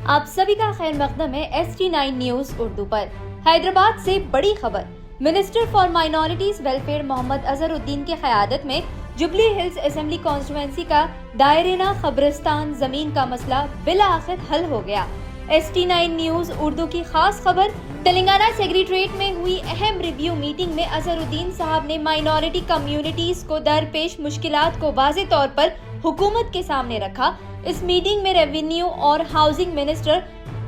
आप सभी का खैर मकदम है ST9 न्यूज उर्दू पर। हैदराबाद से बड़ी खबर। Minister for minorities welfare Mohammad Azharuddin की क़यादत में जुबली हिल्स असेंबली कॉन्स्टिट्यूएंसी का दायरेना खबरस्तान जमीन का मसला बिलाखिर हल हो गया। ST9 न्यूज उर्दू की खास खबर। तेलंगाना सेक्रेटरीट में हुई अहम रिव्यू मीटिंग में अजहरुद्दीन साहब ने माइनॉरिटी कम्युनिटीज को दरपेश मुश्किलात को वाज़े तौर पर हुकूमत के सामने रखा। इस मीटिंग में रेवेन्यू और housing minister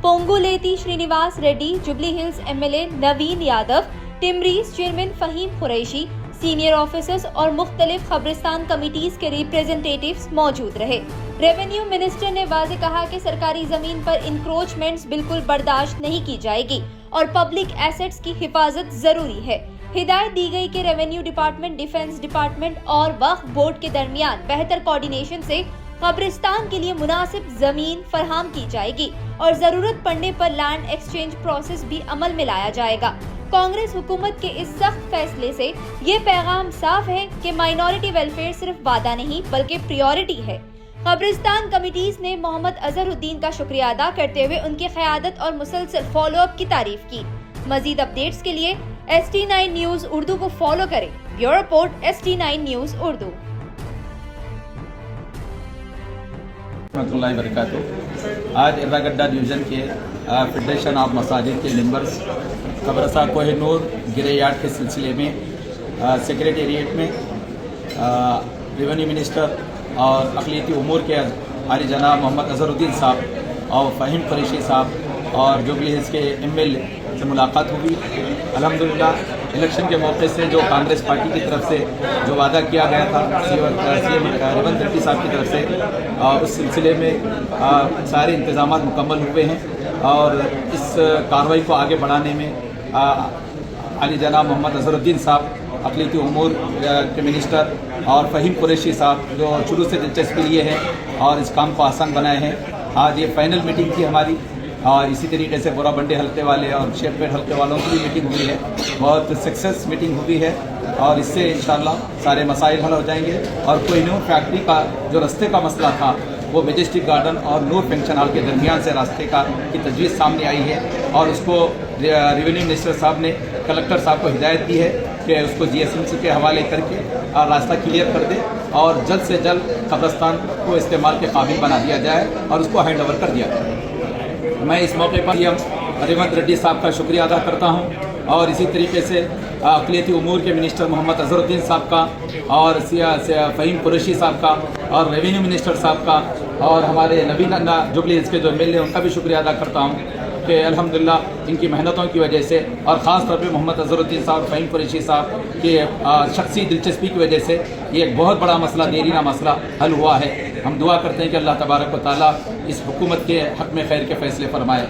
Ponguleti Srinivas Reddy, Jubilee Hills MLA Naveen Yadav, टिमरीज chairman Faheem Qureshi, senior officers और मुख्तलिफ खबरस्तान कमिटीज के रिप्रेजेंटेटिव्स मौजूद रहे। रेवेन्यू मिनिस्टर ने वाज़े कहा कि सरकारी जमीन पर इंक्रोचमेंट्स बिल्कुल बर्दाश्त नहीं की जाएगी और पब्लिक एसेट्स की हिफाजत जरूरी है। हिदायत दी गई कि रेवेन्यू डिपार्टमेंट, डिफेंस डिपार्टमेंट और वक्फ बोर्ड के दरमियान बेहतर कोऑर्डिनेशन से कब्रिस्तान के लिए मुनासिब जमीन फराहम की जाएगी और जरूरत पड़ने पर लैंड एक्सचेंज प्रोसेस भी अमल में लाया जाएगा। कांग्रेस हुकूमत के इस सख्त फैसले से ये पैगाम साफ है कि माइनॉरिटी वेलफेयर सिर्फ वादा नहीं बल्कि प्रायोरिटी है। कब्रिस्तान कमिटीज ने मोहम्मद अजहरुद्दीन का शुक्रिया अदा करते हुए उनकी क़यादत और मुसलसल फॉलोअप की तारीफ की। मजीद अपडेट्स के लिए ST9 न्यूज उर्दू को फॉलो करें। Bureau report ST9 news Urdu. आज एर्रागड्डा डिवीज़न के फेडरेशन ऑफ मसाजिद के मेंबर्स खबरसा कोहिनूर गिरे यार्ड के सिलसिले में सेक्रेटेरिएट में रेवेन्यू मिनिस्टर और अक़लियती उमूर के आली जनाब मोहम्मद अजहरुद्दीन साहब और फ़हीम कुरैशी साहब और जुबली हिल्स के MLA से मुलाकात हुई। अल्हम्दुलिल्लाह इलेक्शन के मौके से जो कांग्रेस पार्टी की तरफ से जो वादा किया गया था CM रेवंत रेड्डी साहब की तरफ से, उस सिलसिले में सारे इंतजाम मुकम्मल हुए हैं और इस कार्रवाई को आगे बढ़ाने में आली जनाब मोहम्मद अजहरुद्दीन साहब, अक़लियती उमूर के मिनिस्टर और फ़हीम कुरैशी साहब जो शुरू से दिलचस्पी लिए हैं और इस काम को आसान बनाए हैं। आज ये फाइनल मीटिंग थी हमारी और इसी तरीके से बोराबंडी हल्के वाले और शेखपेट हल्के वालों की भी मीटिंग हुई है। बहुत सक्सेस मीटिंग हुई है और इससे इंशाअल्लाह सारे मसाइल हल हो जाएंगे। और कोहिनूर फैक्ट्री का जो रास्ते का मसला था वो मैजेस्टिक गार्डन और नूर फंक्शन हॉल के दरमियान से रास्ते की तजवीज़ सामने आई है और उसको रेवेन्यू मिनिस्टर साहब ने कलेक्टर साहब को हिदायत दी है कि उसको GSMC के हवाले करके रास्ता क्लियर कर दे और जल्द से जल्द कब्रिस्तान को इस्तेमाल के काबिल बना दिया जाए और उसको हैंड ओवर कर दिया जाए। मैं इस मौके पर रेवंत रेड्डी साहब का शुक्रिया अदा करता हूं और इसी तरीके से अक़लियती उमूर के मिनिस्टर मोहम्मद अजहरुद्दीन साहब का और फ़हीम कुरैशी साहब का और रेवेन्यू मिनिस्टर साहब का और हमारे नवीन जुबली हिल्स के जो MLA उनका भी शुक्रिया अदा करता हूं कि अल्हम्दुलिल्लाह इनकी मेहनतों की वजह से और ख़ास तौर पे मोहम्मद अजहरुद्दीन साहब और फ़हीम कुरैशी साहब के शख्सी दिलचस्पी की वजह से ये एक बहुत बड़ा मसला, देरीना मसला हल हुआ है। हम दुआ करते हैं कि अल्लाह तबारक व तआला इस हुकूमत के हक़ में खैर के फ़ैसले फरमाए।